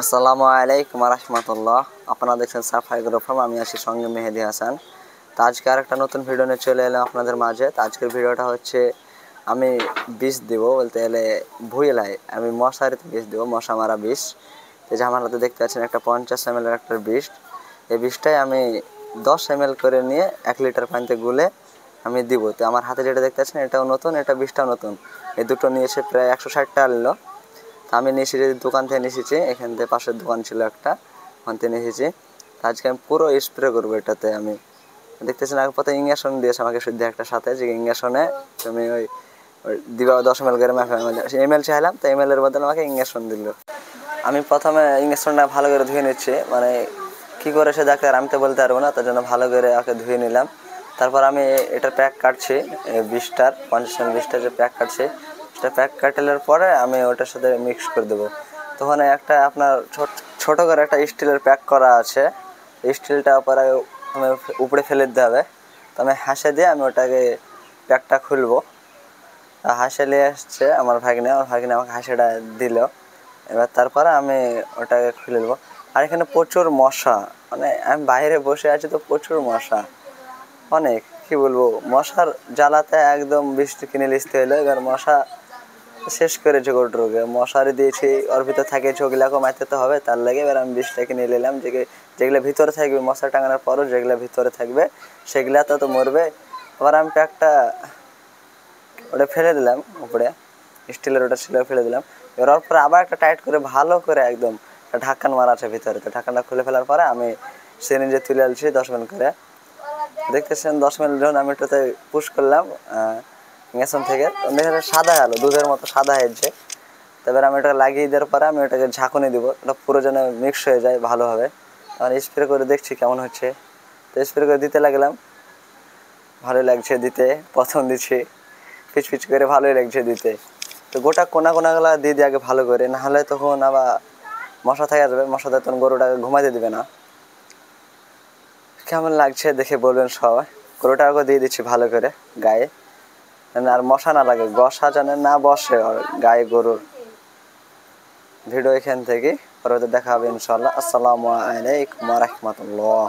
আসসালামু আলাইকুম রাহমাতুল্লাহ। আপনারা দেখছেন সাফাই গ্রুপ ফার্ম, আমি আছি সঙ্গে মেহেদি হাসান। তো আজকে আরেকটা নতুন ভিডিও নিয়ে চলে এলাম আপনাদের মাঝে। তো আজকের ভিডিওটা হচ্ছে আমি বিষ দিব, বলতে গেলে ভুইলাই আমি মশারিতে বিষ দিব, মশা মারা বিষ। এই যে আমার হাতে দেখতে পাচ্ছেন একটা 50 ml এর একটা বিষ। এই বিষটাই আমি 10 ml করে নিয়ে 1 লিটার পানিতে গুলে আমি দিব। তো আমার হাতে যেটা দেখতে পাচ্ছেন এটাও নতুন, এটা বিষটাও নতুন। এই দুটো নিয়ে এসে প্রায় 160 টাকা নিল। আমি নিয়ে এসেছি দোকান থেকে নিয়ে এসেছি, এখান থেকে পাশের দোকান ছিল একটা, ওখান থেকে নিয়ে এসেছি। আজকে আমি পুরো স্প্রে করবো এটাতে। আমি দেখতেছি না, প্রথমে ইঞ্জেকশন দিয়েছে আমাকে শুদ্ধ একটা সাথে, যে ইঞ্জেকশনে তুমি ওই দিবা 10 ml করে এমএল চাইলাম, তো এমএল এর বদলে আমাকে ইঞ্জেকশন দিল। আমি প্রথমে ইঞ্জেকশনটা ভালো করে ধুয়ে নিচ্ছি, মানে কী করে সে ডাক্তার আমি তো বলতে পারবো না, তার জন্য ভালো করে ওকে ধুয়ে নিলাম। তারপর আমি এটার প্যাক কাটছি, 20টার 50 ml যে প্যাক কাটছি, সেটা প্যাক কাটানোর পরে আমি ওটার সাথে মিক্স করে দেবো। তখন একটা আপনার ছোটো করে একটা স্টিলের প্যাক করা আছে, স্টিলটা পরে উপরে ফেলে দিতে হবে। তো আমি হাসে দিয়ে আমি ওটাকে প্যাকটা খুলবো। হাসে নিয়ে আসছে আমার ভাগ্নে আমাকে হাসিটা দিল। এবার তারপরে আমি ওটাকে খুলে নেবো। আর এখানে প্রচুর মশা, মানে আমি বাইরে বসে আছি তো প্রচুর মশা, অনেক কি বলবো, মশার জ্বালাতে একদম বৃষ্টি কিনে লিখতে হলো। এবার মশা শেষ করেছে গোটরোগে, মশারি দিয়েছি, ওর ভিতরে থাকে ওগুলাকে মারতে তো হবে, তার লাগে এবার আমি বিষটা কিনে নিলাম। যেগুলো ভিতরে থাকবে মশা টাঙানোর পরও যেগুলো ভিতরে থাকবে সেগুলা তো মরবে। আবার আমি প্যাকটা ওটা ফেলে দিলাম উপরে, স্টিলের ওটা ছিল ফেলে দিলাম। এবার ওর পরে আবার একটা টাইট করে ভালো করে একদম ঢাকান মারা আছে ভিতরে, তো ঢাকানটা খুলে ফেলার পরে আমি সিরিঞ্জে তুলে আনছি 10 ml করে। দেখতেছেন 10 ml যখন আমি এটাতে পুশ করলাম ইঞ্জেকশন থেকে, দেখেন সাদা আলো দুধের মতো সাদা হয়েছে। তারপরে আমি এটা লাগিয়ে দেওয়ার পরে আমি এটাকে ঝাঁকুনি দিব, এটা পুরো যেন মিক্স হয়ে যায় ভালোভাবে। আর স্প্রে করে দেখছি কেমন হচ্ছে। তো স্প্রে করে দিতে লাগলাম, ভালোই লাগছে দিতে, প্রথম দিচ্ছি পিচ পিচ করে, ভালোই লাগছে দিতে। তো গোটা কোনাগুলো দিয়ে দিয়ে আগে ভালো করে, নাহলে তখন আবার মশা থেকে যাবে, মশাতে তখন গরুটাকে ঘুমাতে দেবে না। কেমন লাগছে দেখে বলবেন সবাই। গরুটাকে দিয়ে দিচ্ছি ভালো করে গায়ে, আর মশা না লাগে, গসা যেন না বসে গায়ে গরুর। ভিডিও এখান থেকে পরে দেখা হবে ইনশাল্লাহ। আসসালামু আলাইকুম রাহমাতুল্লাহ।